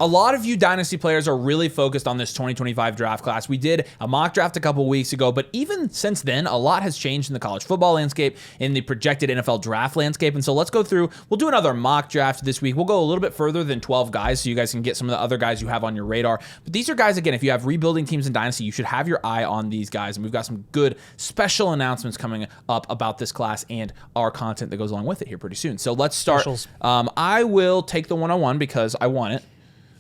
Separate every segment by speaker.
Speaker 1: A lot of you Dynasty players are really focused on this 2025 draft class. We did a mock draft a couple weeks ago, but even since then, a lot has changed in the college football landscape, in the projected NFL draft landscape. And so let's go through, we'll do another mock draft this week. We'll go a little bit further than 12 guys so you guys can get some of the other guys you have on your radar. But these are guys, again, if you have rebuilding teams in Dynasty, you should have your eye on these guys. And we've got some good special announcements coming up about this class and our content that goes along with it here pretty soon. So let's start. I will take the 101 because I want it.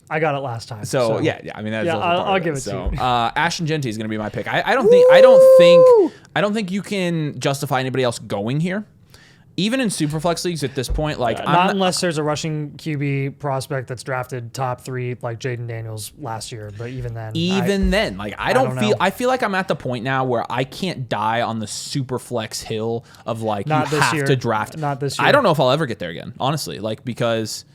Speaker 2: I got it last time.
Speaker 1: So yeah. I mean, that's
Speaker 2: I'll give it to you.
Speaker 1: Ashton Jeanty is going to be my pick. I don't think you can justify anybody else going here. Even in Superflex leagues at this point, like
Speaker 2: not unless there's a rushing QB prospect that's drafted top 3 like Jaden Daniels last year. But even then, like I feel like I'm at the point now where I can't die on the Superflex hill of like not you have to draft. Not this year.
Speaker 1: I don't know if I'll ever get there again, honestly. Like because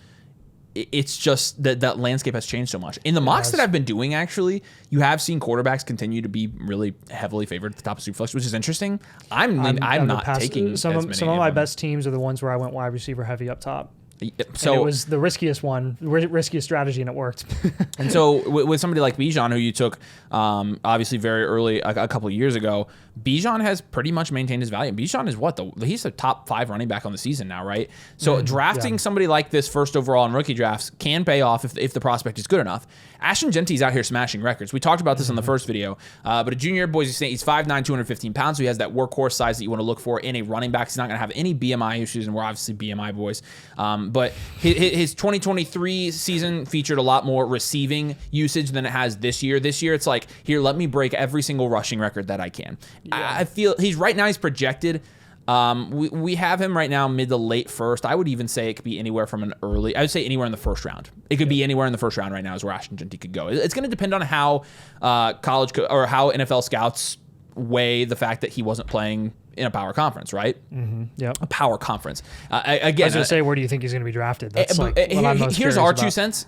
Speaker 1: it's just that landscape has changed so much. In the mocks that I've been doing, actually, you have seen quarterbacks continue to be really heavily favored at the top of Superflex, which is interesting. I'm not taking
Speaker 2: some of my best teams are the ones where I went wide receiver heavy up top. So and it was the riskiest strategy, and it worked.
Speaker 1: And so with somebody like Bijan, who you took obviously very early a couple of years ago, Bijan has pretty much maintained his value. Bijan is he's a top 5 running back on the season now, right? So drafting somebody like this first overall in rookie drafts can pay off if the prospect is good enough. Ashton Jeanty's out here smashing records. We talked about this in the first video, but a junior at Boise State, he's 5'9", 215 pounds, so he has that workhorse size that you want to look for in a running back. He's not going to have any BMI issues, and we're obviously BMI boys. But his 2023 season featured a lot more receiving usage than it has this year. This year, it's like, here, let me break every single rushing record that I can. Yeah. I feel he's projected. We have him right now mid to late first. I would even say it could be anywhere from I would say anywhere in the first round. It could be anywhere in the first round right now is where Ashton Jeanty could go. It's going to depend on how how NFL scouts weigh the fact that he wasn't playing in a power conference, right?
Speaker 2: Mm-hmm. Yep.
Speaker 1: A power conference. Again,
Speaker 2: I was going to say, where do you think he's going to be drafted? That's
Speaker 1: here's our 2 cents.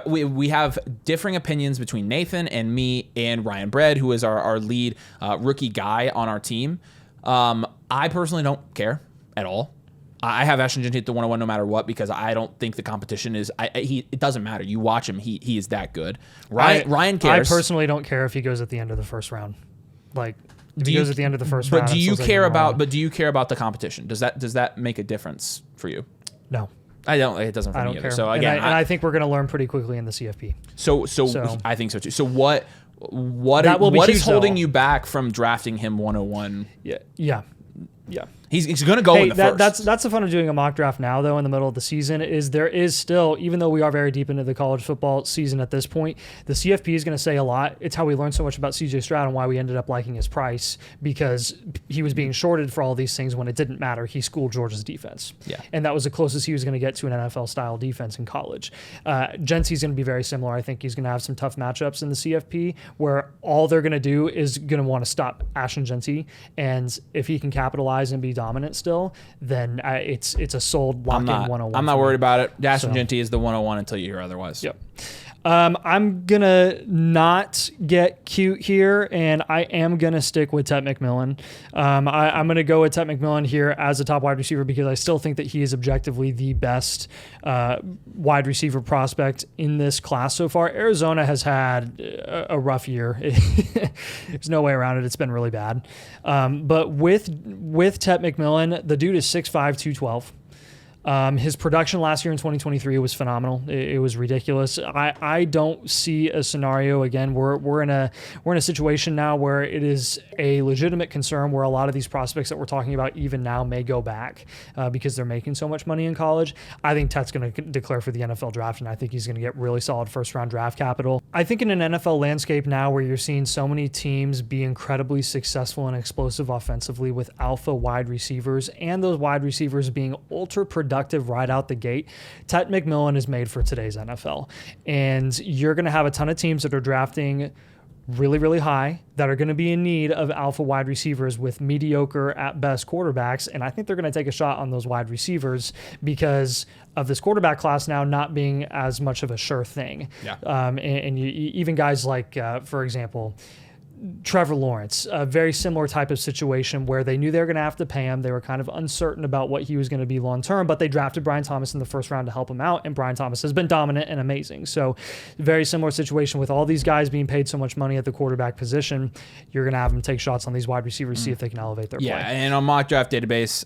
Speaker 1: We have differing opinions between Nathan and me and Ryan Bread, who is our lead rookie guy on our team. I personally don't care at all. I have Ashton Jeanty at the 101 no matter what, because I don't think the competition is. It doesn't matter. You watch him; he is that good. Ryan cares.
Speaker 2: I personally don't care if he goes at the end of the first round. Like if he goes at the end of the first round.
Speaker 1: But do you care about the competition? Does that make a difference for you?
Speaker 2: No.
Speaker 1: I don't. It doesn't for me either. So
Speaker 2: again, and I think we're going to learn pretty quickly in the CFP.
Speaker 1: So I think so too. So what is holding you back from drafting him 101?
Speaker 2: Yeah.
Speaker 1: He's going to go in the first.
Speaker 2: That's the fun of doing a mock draft now, though, in the middle of the season, is there is still, even though we are very deep into the college football season at this point, the CFP is going to say a lot. It's how we learned so much about CJ Stroud and why we ended up liking his price, because he was being shorted for all these things when it didn't matter. He schooled Georgia's defense.
Speaker 1: Yeah.
Speaker 2: And that was the closest he was going to get to an NFL-style defense in college. Jeanty's going to be very similar. I think he's going to have some tough matchups in the CFP where all they're going to do is going to want to stop Ashton Jeanty, and if he can capitalize and be dominant still, then it's a sold lock-in 101.
Speaker 1: I'm not worried about it. Ashton Jeanty is the 101 until you hear otherwise.
Speaker 2: Yep. I'm going to not get cute here, and I am going to stick with Tet McMillan. I'm going to go with Tet McMillan here as a top wide receiver because I still think that he is objectively the best wide receiver prospect in this class so far. Arizona has had a rough year. There's no way around it. It's been really bad. But with Tet McMillan, the dude is 6'5", 212. His production last year in 2023 was phenomenal. It was ridiculous. I don't see a scenario again. We're in a situation now where it is a legitimate concern where a lot of these prospects that we're talking about even now may go back because they're making so much money in college. I think Tet's going to declare for the NFL draft, and I think he's going to get really solid first round draft capital. I think in an NFL landscape now where you're seeing so many teams be incredibly successful and explosive offensively with alpha wide receivers, and those wide receivers being ultra productive right out the gate, Tet McMillan is made for today's NFL. And you're going to have a ton of teams that are drafting really, really high that are going to be in need of alpha wide receivers with mediocre at best quarterbacks. And I think they're going to take a shot on those wide receivers because of this quarterback class now not being as much of a sure thing.
Speaker 1: Yeah.
Speaker 2: And you, even guys like, for example, Trevor Lawrence, a very similar type of situation where they knew they were going to have to pay him. They were kind of uncertain about what he was going to be long term, but they drafted Brian Thomas in the first round to help him out, and Brian Thomas has been dominant and amazing. So very similar situation with all these guys being paid so much money at the quarterback position. You're going to have them take shots on these wide receivers, see if they can elevate their play.
Speaker 1: Yeah, and on mock draft database,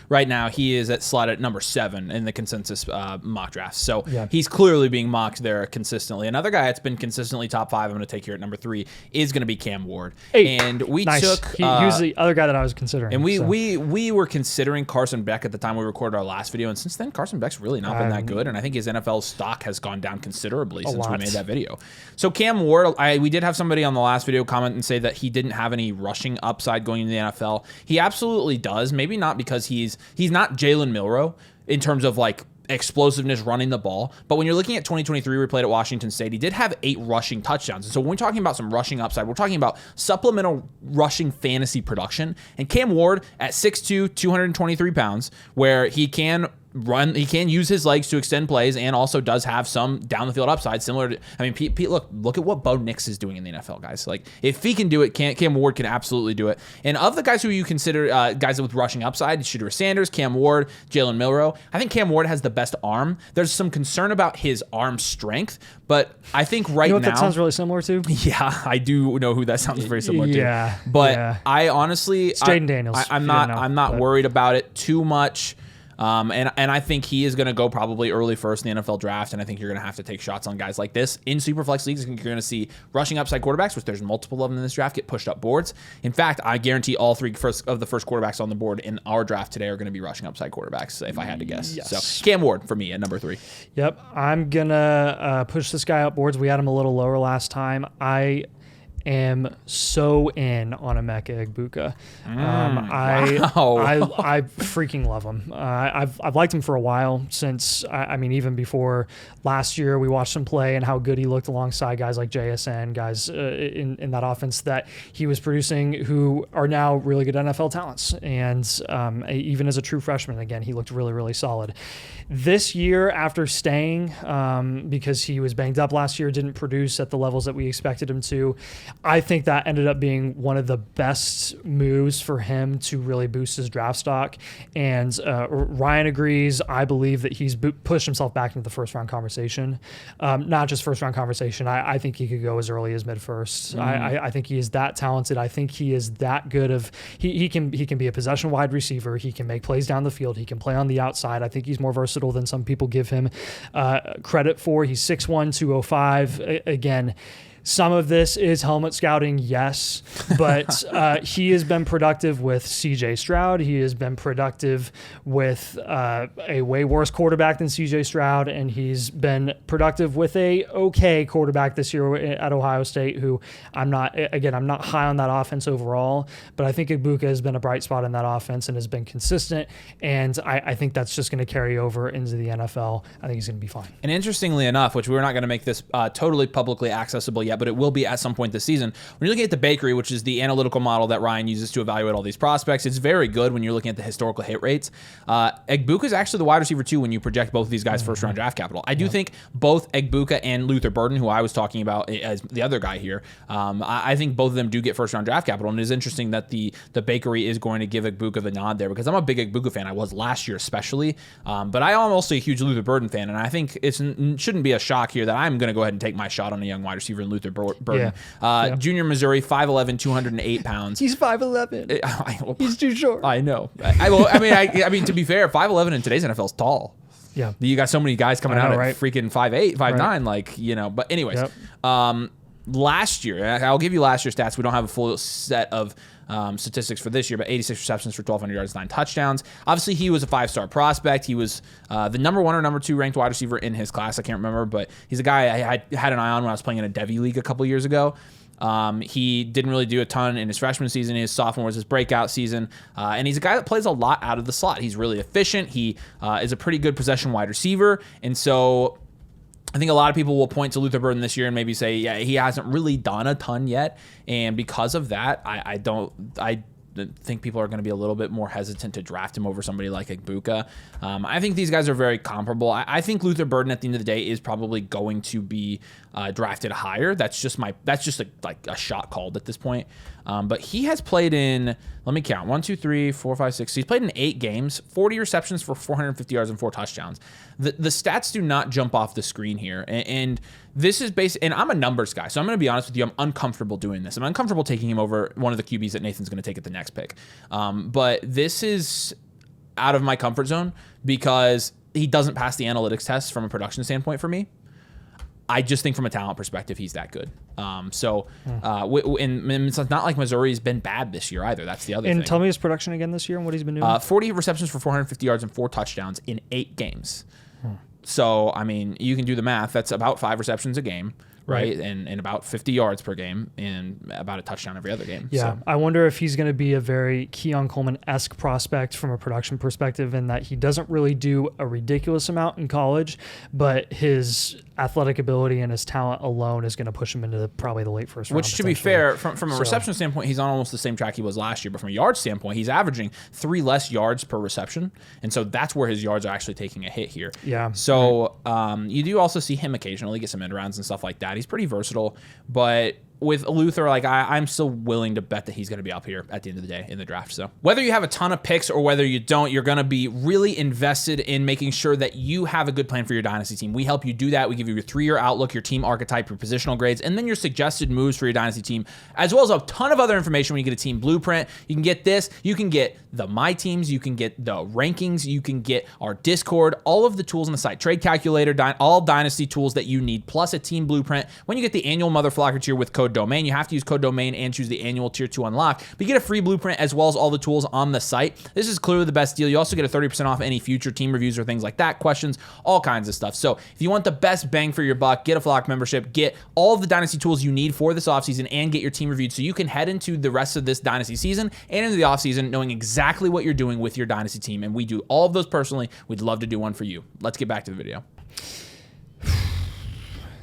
Speaker 1: right now he is slot at number 7 in the consensus mock drafts. So he's clearly being mocked there consistently. Another guy that's been consistently top 5, I'm going to take here at number 3, is going to be Cam Ward.
Speaker 2: 8.
Speaker 1: And we
Speaker 2: nice.
Speaker 1: took...
Speaker 2: He was the other guy that I was considering.
Speaker 1: And we were considering Carson Beck at the time we recorded our last video, and since then Carson Beck's really not been that good, and I think his NFL stock has gone down considerably since we made that video. So Cam Ward, we did have somebody on the last video comment and say that he didn't have any rushing upside going into the NFL. He absolutely does. Maybe not because he's not Jalen Milroe in terms of like explosiveness running the ball, but when you're looking at 2023, we played at Washington State, he did have 8 rushing touchdowns. And so when we're talking about some rushing upside, we're talking about supplemental rushing fantasy production. And Cam Ward at 6'2", 223 pounds, where he can run, he can use his legs to extend plays, and also does have some down the field upside similar to, I mean, Pete, look at what Bo Nix is doing in the NFL, guys. Like, if he can do it, Cam Ward can absolutely do it. And of the guys who you consider guys with rushing upside, Shedeur Sanders, Cam Ward, Jalen Milroe, I think Cam Ward has the best arm. There's some concern about his arm strength, but I think right now,
Speaker 2: you know what that sounds really similar to?
Speaker 1: Yeah, I do know who that sounds very similar to.
Speaker 2: Yeah,
Speaker 1: but I honestly,
Speaker 2: Jaden Daniels.
Speaker 1: I'm not worried about it too much. And I think he is going to go probably early first in the NFL draft, and I think you're going to have to take shots on guys like this. In Superflex leagues, you're going to see rushing upside quarterbacks, which there's multiple of them in this draft, get pushed up boards. In fact, I guarantee all 3 of the first quarterbacks on the board in our draft today are going to be rushing upside quarterbacks, if I had to guess.
Speaker 2: Yes.
Speaker 1: So Cam Ward for me at number 3.
Speaker 2: Yep, I'm going to push this guy up boards. We had him a little lower last time. I am so in on Emeka Egbuka. I freaking love him. I've liked him for a while, since I mean, even before last year, we watched him play and how good he looked alongside guys like JSN, guys in that offense that he was producing, who are now really good NFL talents. And even as a true freshman, again, he looked really, really solid. This year, after staying, because he was banged up last year, didn't produce at the levels that we expected him to, I think that ended up being one of the best moves for him to really boost his draft stock. And Ryan agrees. I believe that he's pushed himself back into the first round conversation. Not just first round conversation. I think he could go as early as mid first. I think he is that talented. I think he is that good he can be a possession wide receiver. He can make plays down the field. He can play on the outside. I think he's more versatile than some people give him credit for. He's 6'1", 205. Again, some of this is helmet scouting, yes, but he has been productive with C.J. Stroud. He has been productive with a way worse quarterback than C.J. Stroud, and he's been productive with a okay quarterback this year at Ohio State, who I'm not high on that offense overall, but I think Egbuka has been a bright spot in that offense and has been consistent, and I think that's just going to carry over into the NFL. I think he's going to be fine.
Speaker 1: And interestingly enough, which we're not going to make this totally publicly accessible yet, but it will be at some point this season. When you're looking at the Bakery, which is the analytical model that Ryan uses to evaluate all these prospects, it's very good when you're looking at the historical hit rates. Egbuka is actually the wide receiver 2 when you project both of these guys first round draft capital. I do think both Egbuka and Luther Burden, who I was talking about as the other guy here, I think both of them do get first round draft capital. And it is interesting that the Bakery is going to give Egbuka the nod there, because I'm a big Egbuka fan. I was last year especially, but I am also a huge Luther Burden fan, and I think it shouldn't be a shock here that I'm going to go ahead and take my shot on a young wide receiver in Luther Burden. Junior Missouri, 5'11", 208 pounds.
Speaker 2: He's 5'11". He's too short.
Speaker 1: I know. I mean, to be fair, 5'11" in today's NFL is tall.
Speaker 2: Yeah.
Speaker 1: You got so many guys coming out at freaking 5'8", 5'9",
Speaker 2: right.
Speaker 1: like, you know. But anyways, last year, I'll give you last year's stats. We don't have a full set of statistics for this year, but 86 receptions for 1,200 yards, 9 touchdowns. Obviously, he was a 5-star prospect. He was the number 1 or number 2 ranked wide receiver in his class. I can't remember, but he's a guy I had an eye on when I was playing in a Devy league a couple years ago. He didn't really do a ton in his freshman season. His sophomore was his breakout season. And he's a guy that plays a lot out of the slot. He's really efficient. He is a pretty good possession wide receiver. And so I think a lot of people will point to Luther Burden this year and maybe say, yeah, he hasn't really done a ton yet. And because of that, I think people are going to be a little bit more hesitant to draft him over somebody like Igbokwe. I think these guys are very comparable. I think Luther Burden at the end of the day is probably going to be drafted higher. That's just a shot called at this point. But he has played in, let me count, 1, 2, 3, 4, 5, 6. He's played in 8 games, 40 receptions for 450 yards and 4 touchdowns. The stats do not jump off the screen here. And this is and I'm a numbers guy, so I'm going to be honest with you. I'm uncomfortable doing this. I'm uncomfortable taking him over one of the QBs that Nathan's going to take at the next pick. But this is out of my comfort zone because he doesn't pass the analytics test from a production standpoint for me. I just think from a talent perspective, he's that good. And it's not like Missouri's been bad this year either. That's the other thing.
Speaker 2: And tell me his production again this year and what he's been doing.
Speaker 1: 40 receptions for 450 yards and 4 touchdowns in 8 games. So, I mean, you can do the math. That's about 5 receptions a game, right? And about 50 yards per game and about a touchdown every other game.
Speaker 2: Yeah. So I wonder if he's going to be a very Keon Coleman-esque prospect from a production perspective in that he doesn't really do a ridiculous amount in college, but his athletic ability and his talent alone is going to push him into probably the late first round.
Speaker 1: Which, to be fair, from a reception standpoint, he's on almost the same track he was last year. But from a yard standpoint, he's averaging 3 less yards per reception. And so that's where his yards are actually taking a hit here.
Speaker 2: Yeah.
Speaker 1: So you do also see him occasionally get some end rounds and stuff like that. He's pretty versatile. But with Luther, like I'm still willing to bet that he's going to be up here at the end of the day in the draft. So whether you have a ton of picks or whether you don't, you're going to be really invested in making sure that you have a good plan for your dynasty team. We help you do that. We give you your 3-year outlook, your team archetype, your positional grades, and then your suggested moves for your dynasty team, as well as a ton of other information when you get a team blueprint. You can get this. You can get the My Teams. You can get the rankings. You can get our Discord, all of the tools on the site, trade calculator, all dynasty tools that you need, plus a team blueprint. When you get the annual Motherflocker tier with code DOMAIN, you have to use code DOMAIN and choose the annual tier to unlock. But you get a free blueprint as well as all the tools on the site. This is clearly the best deal. You also get a 30% off any future team reviews or things like that, questions, all kinds of stuff. So if you want the best bang for your buck, get a Flock membership, get all of the dynasty tools you need for this offseason, and get your team reviewed so you can head into the rest of this dynasty season and into the offseason knowing exactly what you're doing with your dynasty team. And we do all of those personally. We'd love to do one for you. Let's get back to the video.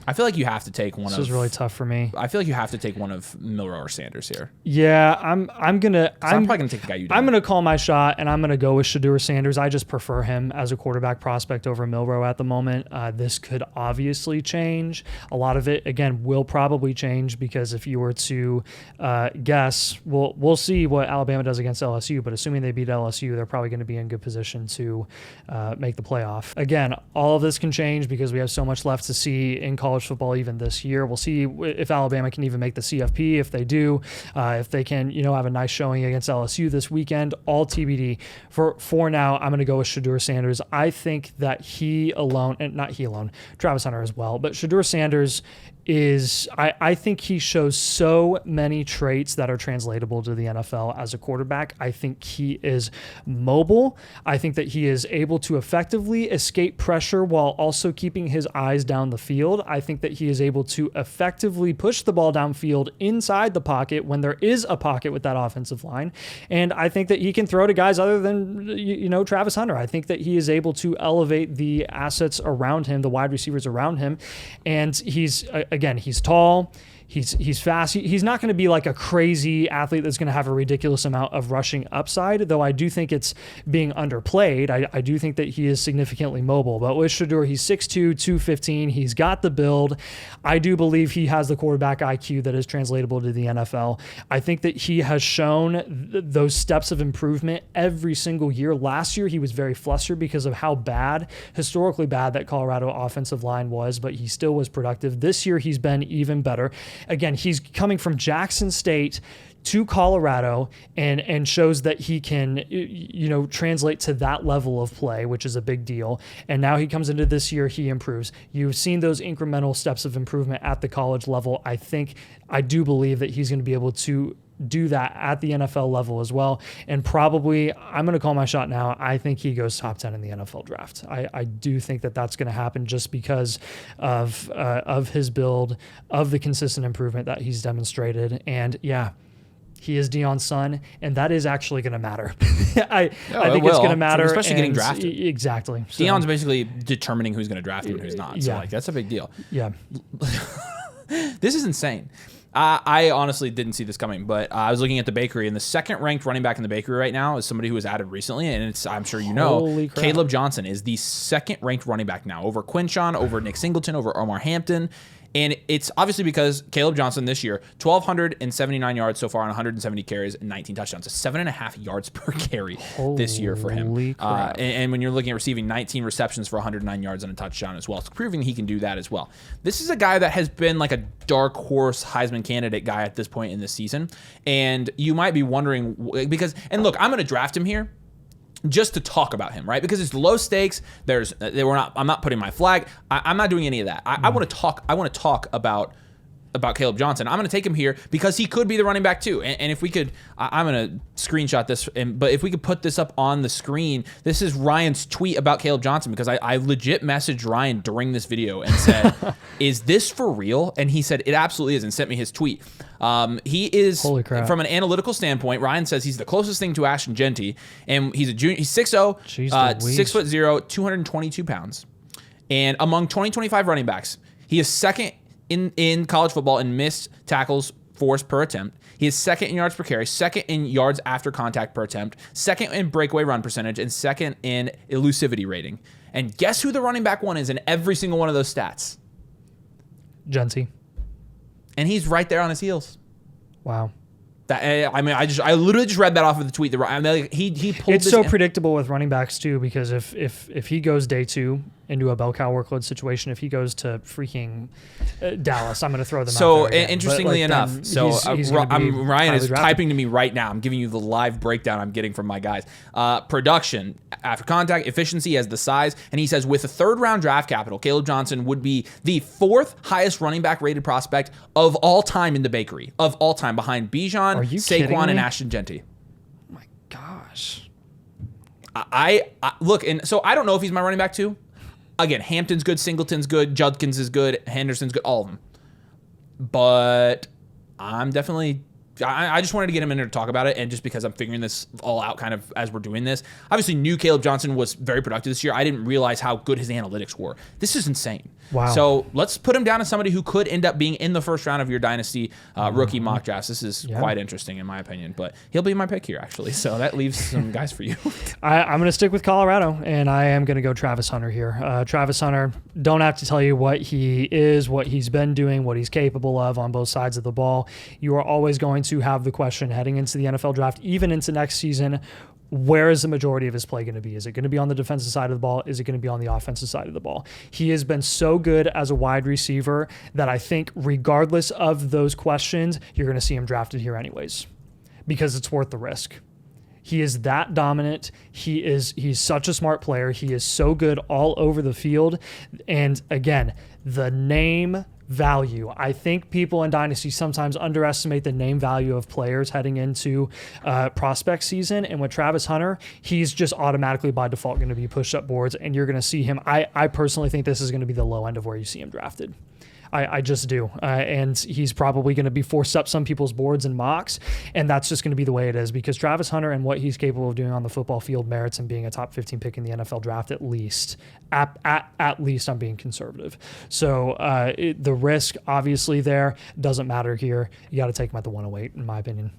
Speaker 1: I feel like you have to take one of...
Speaker 2: This is really tough for me.
Speaker 1: I feel like you have to take one of Milroe or Sanders here.
Speaker 2: Yeah, I'm probably gonna
Speaker 1: take the guy you don't.
Speaker 2: I'm gonna call my shot, and I'm gonna go with Shedeur Sanders. I just prefer him as a quarterback prospect over Milroe at the moment. This could obviously change. A lot of it, again, will probably change because if you were to guess, we'll see what Alabama does against LSU. But assuming they beat LSU, they're probably going to be in good position to make the playoff. Again, all of this can change because we have so much left to see in college football even this year. We'll see if Alabama can even make the CFP. If they do, if they can, have a nice showing against LSU this weekend, all TBD. For now, I'm going to go with Shedeur Sanders. I think that he alone, and not he alone, Travis Hunter as well, but Shedeur Sanders I think he shows so many traits that are translatable to the NFL as a quarterback. I think he is mobile. I think that he is able to effectively escape pressure while also keeping his eyes down the field. I think that he is able to effectively push the ball downfield inside the pocket when there is a pocket with that offensive line. And I think that he can throw to guys other than, Travis Hunter. I think that he is able to elevate the assets around him, the wide receivers around him. And he's tall. He's fast. He's not going to be like a crazy athlete that's going to have a ridiculous amount of rushing upside, though I do think it's being underplayed. I do think that he is significantly mobile. But with Shedeur, he's 6'2", 215. He's got the build. I do believe he has the quarterback IQ that is translatable to the NFL. I think that he has shown those steps of improvement every single year. Last year, he was very flustered because of how historically bad that Colorado offensive line was, but he still was productive. This year, he's been even better. Again, he's coming from Jackson State to Colorado and shows that he can, translate to that level of play, which is a big deal. And now he comes into this year, he improves. You've seen those incremental steps of improvement at the college level. I do believe that he's going to be able to do that at the NFL level as well. And probably, I'm going to call my shot now. I think he goes top 10 in the NFL draft. I do think that that's going to happen just because of his build, of the consistent improvement that he's demonstrated. And yeah, he is Deion's son, and that is actually going to matter. I think it's going to matter.
Speaker 1: Especially getting drafted.
Speaker 2: Exactly.
Speaker 1: So, Deion's basically determining who's going to draft him and who's not. So, that's a big deal.
Speaker 2: Yeah.
Speaker 1: This is insane. I honestly didn't see this coming, but I was looking at the bakery, and the second ranked running back in the bakery right now is somebody who was added recently, and it's, I'm sure you know,
Speaker 2: Holy crap.
Speaker 1: Caleb Johnson is the second ranked running back now, over Quinshawn, over Nick Singleton, over Omar Hampton. And it's obviously because Caleb Johnson this year, 1,279 yards so far on 170 carries and 19 touchdowns. So 7.5 yards per carry this year for him. And when you're looking at receiving 19 receptions for 109 yards and a touchdown as well, it's proving he can do that as well. This is a guy that has been like a dark horse Heisman candidate guy at this point in this season. And you might be wondering, because, and look, I'm going to draft him here just to talk about him, right? Because it's low stakes. I'm not putting my flag. I'm not doing any of that. I want to talk. I want to talk about Caleb Johnson. I'm going to take him here because he could be the running back too. And if we could, I'm going to screenshot this. But if we could put this up on the screen, this is Ryan's tweet about Caleb Johnson, because I legit messaged Ryan during this video and said, "Is this for real?" And he said, "It absolutely is," and sent me his tweet. He is, from an analytical standpoint, Ryan says he's the closest thing to Ashton Genty, and he's a junior. He's 6'0", 6'0", 222 pounds, and among 2025 running backs, he is second in college football in missed tackles forced per attempt. He is second in yards per carry, second in yards after contact per attempt, second in breakaway run percentage, and second in elusivity rating. And guess who the running back one is in every single one of those stats?
Speaker 2: Genty.
Speaker 1: And he's right there on his heels.
Speaker 2: Wow.
Speaker 1: I literally just read that off of the tweet. He pulled.
Speaker 2: It's so predictable with running backs too, because if he goes day 2 into a bell cow workload situation, if he goes to freaking Dallas, I'm going to throw them out there again.
Speaker 1: Interestingly enough, Ryan is typing to me right now. I'm giving you the live breakdown I'm getting from my guys. Production, after contact, efficiency, as the size, and he says with a 3rd round draft capital, Caleb Johnson would be the 4th highest running back rated prospect of all time in the bakery, of all time, behind Bijan, Saquon, and Ashton Genty.
Speaker 2: Oh my gosh.
Speaker 1: I look, and so I don't know if he's my running back too. Again, Hampton's good, Singleton's good, Judkins is good, Henderson's good, all of them. But I'm definitely, I just wanted to get him in here to talk about it, and just because I'm figuring this all out kind of as we're doing this. Obviously, knew Caleb Johnson was very productive this year. I didn't realize how good his analytics were. This is insane.
Speaker 2: Wow.
Speaker 1: So let's put him down as somebody who could end up being in the 1st round of your Dynasty rookie mock drafts. This is quite interesting in my opinion, but he'll be my pick here actually. So that leaves some guys for you.
Speaker 2: I'm going to stick with Colorado, and I am going to go Travis Hunter here. Travis Hunter, don't have to tell you what he is, what he's been doing, what he's capable of on both sides of the ball. You are always going to have the question heading into the NFL draft, even into next season, where is the majority of his play going to be? Is it going to be on the defensive side of the ball? Is it going to be on the offensive side of the ball? He has been so good as a wide receiver that I think regardless of those questions, you're going to see him drafted here anyways, because it's worth the risk. He is that dominant. He's such a smart player. He is so good all over the field. And again, the name value. I think people in Dynasty sometimes underestimate the name value of players heading into prospect season. And with Travis Hunter, he's just automatically by default going to be pushed up boards, and you're going to see him. I personally think this is going to be the low end of where you see him drafted. I just do. And he's probably going to be forced up some people's boards and mocks, and that's just going to be the way it is, because Travis Hunter and what he's capable of doing on the football field merits him being a top 15 pick in the NFL draft at least. At least I'm being conservative. So the risk obviously there doesn't matter here. You got to take him at the 108 in my opinion.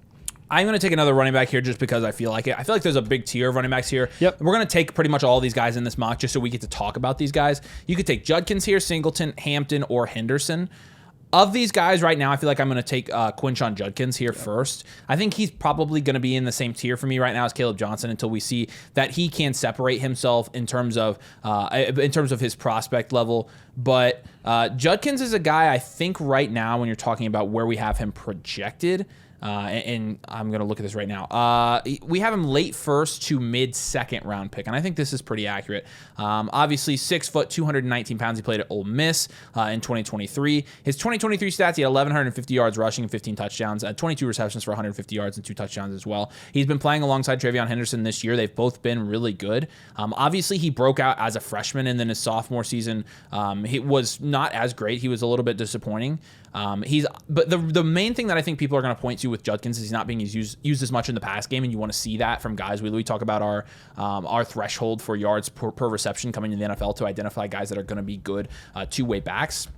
Speaker 1: I'm going to take another running back here just because I feel like it. I feel like there's a big tier of running backs here.
Speaker 2: Yep.
Speaker 1: We're going to take pretty much all these guys in this mock just so we get to talk about these guys. You could take Judkins here, Singleton, Hampton, or Henderson. Of these guys right now, I feel like I'm going to take Quinshawn Judkins here first. I think he's probably going to be in the same tier for me right now as Caleb Johnson until we see that he can separate himself in terms of his prospect level. But Judkins is a guy I think right now when you're talking about where we have him projected, and I'm going to look at this right now. We have him late 1st to mid 2nd round pick, and I think this is pretty accurate. Obviously, 6 foot, 219 pounds. He played at Ole Miss in 2023. His 2023 stats, he had 1,150 yards rushing and 15 touchdowns, 22 receptions for 150 yards and 2 touchdowns as well. He's been playing alongside TreVeyon Henderson this year. They've both been really good. Obviously, he broke out as a freshman, and then his sophomore season, he was not as great. He was a little bit disappointing. But the main thing that I think people are going to point to with Judkins is he's not being used as much in the pass game, and you want to see that from guys. We talk about our threshold for yards per reception coming in the NFL to identify guys that are going to be good two-way backs.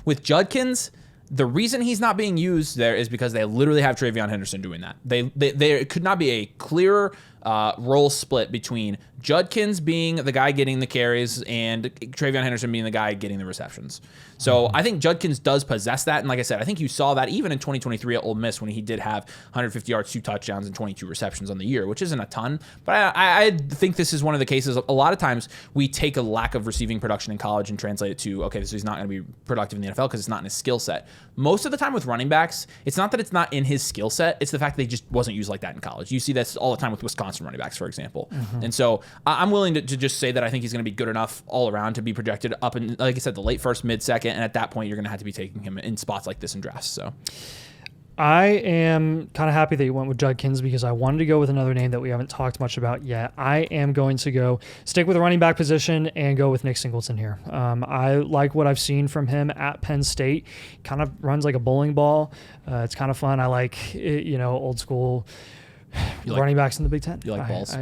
Speaker 1: With Judkins, The reason he's not being used there is because they literally have Travion Henderson doing that. There could not be a clearer role split between Judkins being the guy getting the carries and Travion Henderson being the guy getting the receptions. So I think Judkins does possess that. And like I said, I think you saw that even in 2023 at Ole Miss when he did have 150 yards, 2 touchdowns, and 22 receptions on the year, which isn't a ton. But I think this is one of the cases. A lot of times we take a lack of receiving production in college and translate it to, okay, so he's not going to be productive in the NFL because it's not in his skill set. Most of the time with running backs, it's not that it's not in his skill set. It's the fact that he just wasn't used like that in college. You see this all the time with Wisconsin running backs, for example. And so I'm willing to just say that I think he's going to be good enough all around to be projected up in, like I said, the late first, mid second. And at that point, you're going to have to be taking him in spots like this in drafts. So
Speaker 2: I am kind of happy that you went with Judkins because I wanted to go with another name that we haven't talked much about yet. I am going to stick with the running back position and go with Nick Singleton here. I like what I've seen from him at Penn State. Kind of runs like a bowling ball. It's kind of fun. I like, old school running backs in the Big Ten.
Speaker 1: You like balls?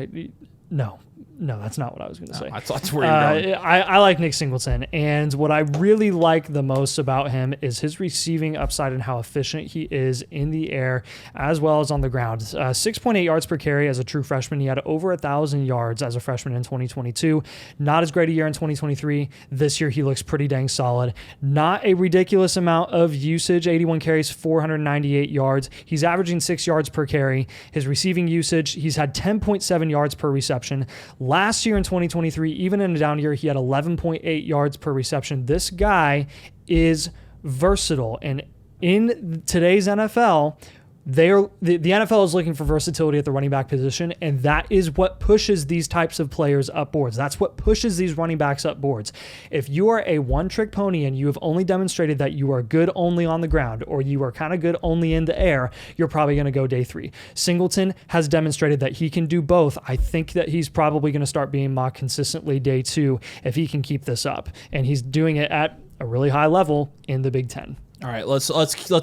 Speaker 2: No, that's not what I was going to say.
Speaker 1: That's where you're going.
Speaker 2: I like Nick Singleton, and what I really like the most about him is his receiving upside and how efficient he is in the air as well as on the ground. 6.8 yards per carry as a true freshman. He had over 1,000 yards as a freshman in 2022. Not as great a year in 2023. This year he looks pretty dang solid. Not a ridiculous amount of usage. 81 carries, 498 yards. He's averaging 6 yards per carry. His receiving usage, he's had 10.7 yards per reception. Last year in 2023, even in a down year, he had 11.8 yards per reception. This guy is versatile. And in today's NFL, the NFL is looking for versatility at the running back position, and that is what pushes these types of players up boards. That's what pushes these running backs up boards. If you are a one-trick pony and you have only demonstrated that you are good only on the ground or you are kind of good only in the air, you're probably going to go day 3. Singleton has demonstrated that he can do both. I think that he's probably going to start being mocked consistently day 2 if he can keep this up, and he's doing it at a really high level in the Big Ten.
Speaker 1: All right, let's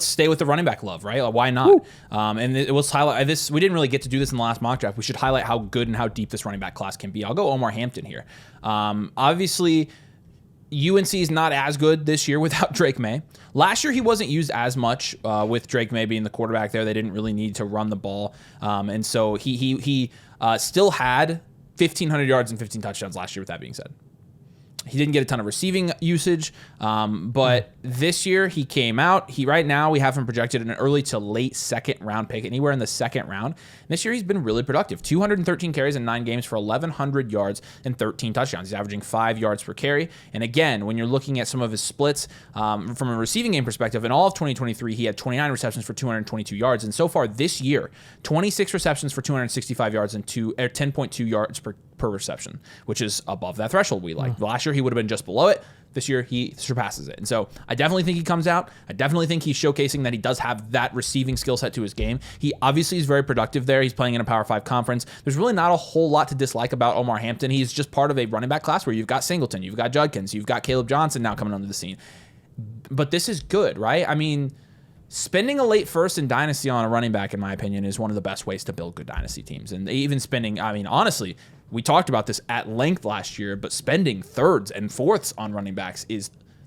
Speaker 1: stay with the running back love, right? Why not? And we'll highlight this. We didn't really get to do this in the last mock draft. We should highlight how good and how deep this running back class can be. I'll go Omar Hampton here. Obviously, UNC is not as good this year without Drake May. Last year, he wasn't used as much with Drake May being the quarterback there. They didn't really need to run the ball, and so he still had 1,500 yards and 15 touchdowns last year. With that being said. He didn't get a ton of receiving usage, but this year he came out. Right now we have him projected in an early to late second round pick, anywhere in the second round. And this year he's been really productive. 213 carries in 9 games for 1,100 yards and 13 touchdowns. He's averaging 5 yards per carry. And again, when you're looking at some of his splits from a receiving game perspective, in all of 2023 he had 29 receptions for 222 yards. And so far this year, 26 receptions for 265 yards and 10.2 yards per reception, which is above that threshold we like. Last year he would have been just below it. This year he surpasses it. And so I definitely think he comes out. I definitely think he's showcasing that he does have that receiving skill set to his game. He obviously is very productive there. He's playing in a Power 5 conference. There's really not a whole lot to dislike about Omar Hampton. He's just part of a running back class where you've got Singleton, you've got Judkins, you've got Caleb Johnson now coming onto the scene. But this is good, right? I mean, spending a late first in Dynasty on a running back, in my opinion, is one of the best ways to build good Dynasty teams. And even spending, I mean, honestly, we talked about this at length last year, but spending thirds and fourths on running backs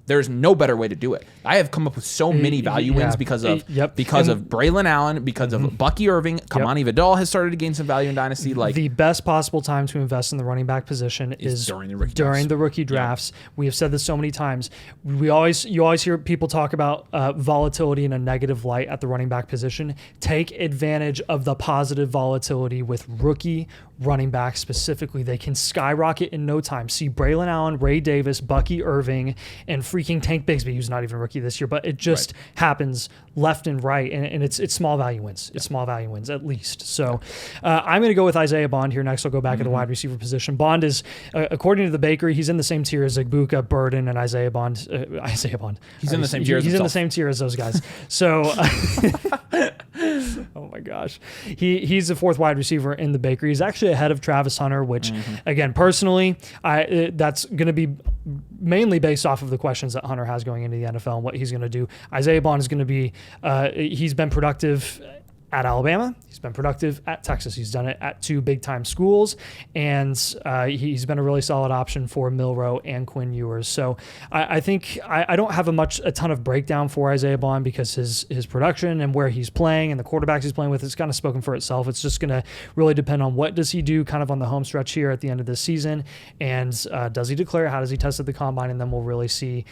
Speaker 1: there's no better way to do it. I have come up with so many value wins because of Braylon Allen, because of Bucky Irving. Kamani Vidal has started to gain some value in Dynasty. Like
Speaker 2: the best possible time to invest in the running back position is during the rookie drafts. We have said this so many times. You always hear people talk about volatility in a negative light at the running back position. Take advantage of the positive volatility with rookie running backs specifically. They can skyrocket in no time. See Braylon Allen, Ray Davis, Bucky Irving, and freaking Tank Bigsby, who's not even a rookie this year, but it just happens left and right, and it's small value wins. It's small value wins at least. So I'm going to go with Isaiah Bond here next. I'll go back at the wide receiver position. Bond is, according to the Bakery, he's in the same tier as Igbuka, Burden, and Isaiah Bond. He's in the same tier as himself. He's in the same tier as those guys. So, oh my gosh. He's the 4th wide receiver in the Bakery. He's actually ahead of Travis Hunter, which, again, personally, that's going to be mainly based off of the questions that Hunter has going into the NFL and what he's going to do. Isaiah Bond is going to be, he's been productive at Alabama. He's been productive at Texas. He's done it at 2 big-time schools, and he's been a really solid option for Milroe and Quinn Ewers. So I think I don't have a ton of breakdown for Isaiah Bond because his production and where he's playing and the quarterbacks he's playing with is kind of spoken for itself. It's just going to really depend on what does he do kind of on the home stretch here at the end of this season, and does he declare, how does he test at the combine, and then we'll really see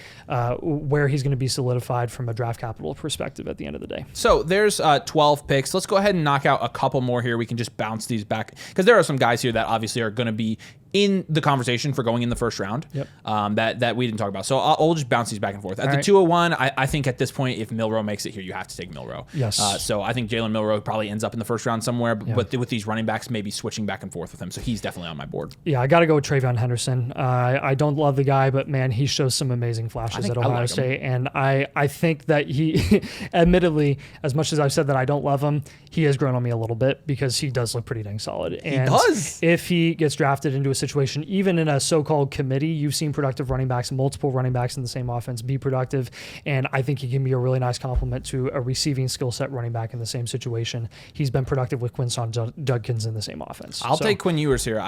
Speaker 2: where he's going to be solidified from a draft capital perspective at the end of the day.
Speaker 1: So there's 12 picks. Let's go ahead and knock out a couple more here. We can just bounce these back because there are some guys here that obviously are going to be in the conversation for going in the first round.
Speaker 2: Yep.
Speaker 1: That we didn't talk about. So I'll just bounce these back and forth. At the 201, I think at this point, if Milroe makes it here, you have to take Milroe.
Speaker 2: Yes.
Speaker 1: So I think Jalen Milroe probably ends up in the first round somewhere, but with these running backs, maybe switching back and forth with him. So he's definitely on my board.
Speaker 2: Yeah, I got to go with Travion Henderson. I don't love the guy, but man, he shows some amazing flashes at Ohio State. And I think that he, admittedly, as much as I've said that I don't love him, he has grown on me a little bit because he does look pretty dang solid. And
Speaker 1: he does.
Speaker 2: If he gets drafted into a situation, even in a so-called committee, you've seen productive running backs, multiple running backs in the same offense be productive, and I think he can be a really nice complement to a receiving skill set running back in the same situation. He's been productive with Quinshon Judkins in the same offense.
Speaker 1: I'll take Quinn Ewers here.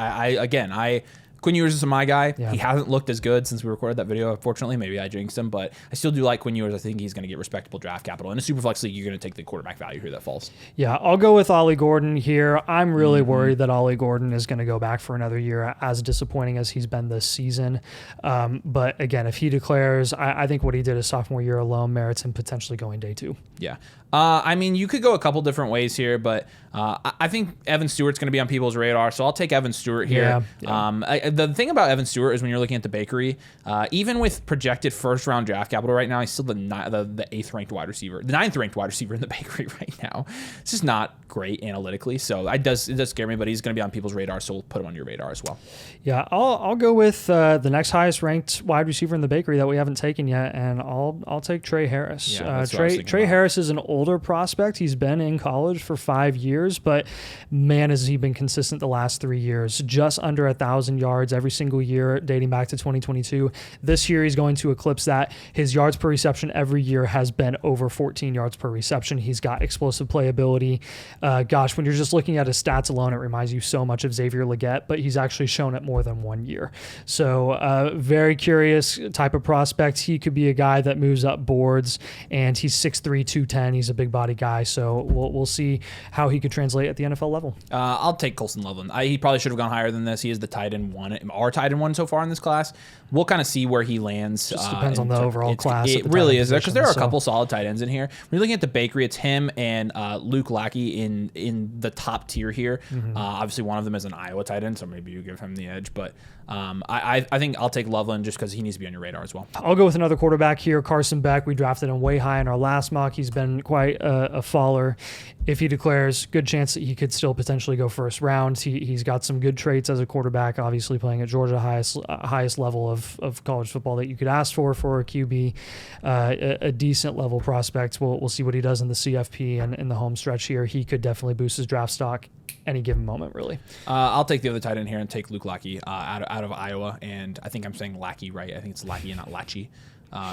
Speaker 1: Quinn Ewers is my guy.
Speaker 2: Yeah.
Speaker 1: He hasn't looked as good since we recorded that video, unfortunately. Maybe I jinxed him, but I still do like Quinn Ewers. I think he's going to get respectable draft capital. In a Superflex league, you're going to take the quarterback value here that falls.
Speaker 2: Yeah, I'll go with Ollie Gordon here. I'm really worried that Ollie Gordon is going to go back for another year, as disappointing as he's been this season. But again, if he declares, I think what he did his sophomore year alone merits him potentially going day 2.
Speaker 1: Yeah. You could go a couple different ways here, but I think Evan Stewart's going to be on people's radar, so I'll take Evan Stewart here.
Speaker 2: Yeah.
Speaker 1: The thing about Evan Stewart is when you're looking at the bakery, even with projected first-round draft capital right now, he's still the 8th-ranked wide receiver, the 9th-ranked wide receiver in the bakery right now. It's just not great analytically, so it does scare me, but he's going to be on people's radar, so we'll put him on your radar as well.
Speaker 2: Yeah, I'll go with the next highest-ranked wide receiver in the bakery that we haven't taken yet, and I'll take Trey Harris.
Speaker 1: Yeah,
Speaker 2: Trey Harris is an older prospect. He's been in college for 5 years, but man, has he been consistent the last 3 years. Just under 1,000 yards every single year dating back to 2022. This year he's going to eclipse that. His yards per reception every year has been over 14 yards per reception. He's got explosive playability. When you're just looking at his stats alone, it reminds you so much of Xavier Legette, but he's actually shown it more than 1 year. So very curious type of prospect. He could be a guy that moves up boards, and he's 6'3", 210. He's a big body guy, so we'll see how he could translate at the NFL level.
Speaker 1: I'll take Colston Loveland. He probably should have gone higher than this. He is the tight end one, our tight end one so far in this class. We'll kind of see where he lands.
Speaker 2: Just depends on the overall class.
Speaker 1: It really is, because there are a couple solid tight ends in here. When you're looking at the bakery, it's him and Luke Lackey in the top tier here. Obviously, one of them is an Iowa tight end, so maybe you give him the edge, but I think I'll take Loveland just because he needs to be on your radar as well.
Speaker 2: I'll go with another quarterback here, Carson Beck. We drafted him way high in our last mock. He's been quite a faller. If he declares, good chance that he could still potentially go first round. He's got some good traits as a quarterback, obviously playing at Georgia, highest level of college football that you could ask for a QB, a decent level prospect. We'll see what he does in the CFP and in the home stretch here. He could definitely boost his draft stock any given moment, really.
Speaker 1: I'll take the other tight end here and take Luke Lackey out of Iowa, and I think I'm saying Lackey right. I think it's Lackey and not Lachey.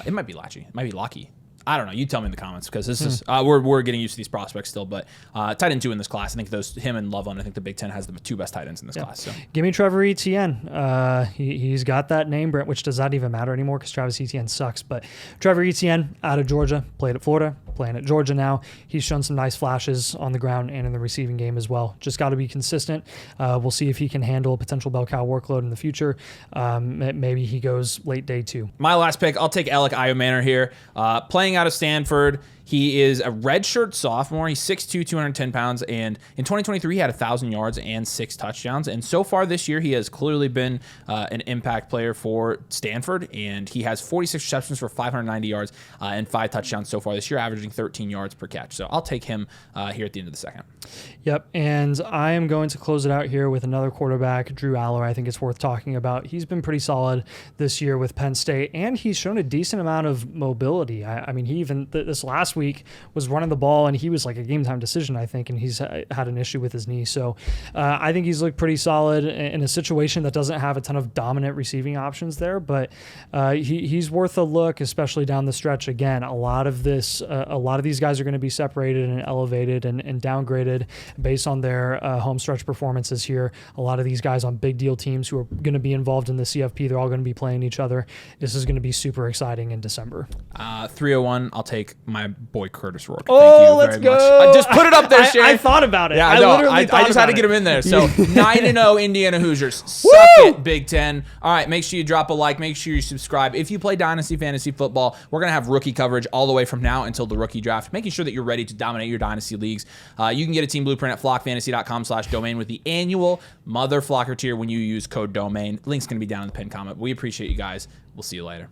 Speaker 1: It might be Lachey. It might be Lackey. I don't know. You tell me in the comments, because this is we're getting used to these prospects still. But tight end 2 in this class, I think him and Loveland. I think the Big Ten has the 2 best tight ends in this class. So
Speaker 2: give me Trevor Etienne. He's got that name, Brent, which does not even matter anymore because Travis Etienne sucks. But Trevor Etienne out of Georgia, played at Florida, playing at Georgia now. He's shown some nice flashes on the ground and in the receiving game as well. Just got to be consistent. We'll see if he can handle a potential bell cow workload in the future. Maybe he goes late day 2.
Speaker 1: My last pick, I'll take Alec Iomanor here. Playing out of Stanford. He is a redshirt sophomore. He's 6'2", 210 pounds, and in 2023, he had 1,000 yards and 6 touchdowns. And so far this year, he has clearly been an impact player for Stanford, and he has 46 receptions for 590 yards and 5 touchdowns so far this year, averaging 13 yards per catch. So I'll take him here at the end of the second.
Speaker 2: Yep, and I am going to close it out here with another quarterback, Drew Aller. I think it's worth talking about. He's been pretty solid this year with Penn State, and he's shown a decent amount of mobility. I mean, he even this last week, week was running the ball, and he was like a game time decision, I think, and he's had an issue with his knee. So I think he's looked pretty solid in a situation that doesn't have a ton of dominant receiving options there, but he's worth a look, especially down the stretch. Again, a lot of these guys are going to be separated and elevated and downgraded based on their home stretch performances here. A lot of these guys on big deal teams who are going to be involved in the CFP, they're all going to be playing each other. This is going to be super exciting in December.
Speaker 1: 301, I'll take my boy Curtis Rourke.
Speaker 2: Oh,
Speaker 1: Thank you
Speaker 2: let's
Speaker 1: very
Speaker 2: go.
Speaker 1: much. I just put it up there, Shay.
Speaker 2: I thought about it.
Speaker 1: Yeah, I just had to get him in there. So 9-0 Indiana Hoosiers. Suck it, Big Ten. All right, make sure you drop a like. Make sure you subscribe. If you play Dynasty Fantasy Football, we're going to have rookie coverage all the way from now until the rookie draft, making sure that you're ready to dominate your Dynasty leagues. You can get a team blueprint at flockfantasy.com/domain with the annual Mother Flocker tier when you use code DOMAIN. Link's going to be down in the pinned comment. We appreciate you guys. We'll see you later.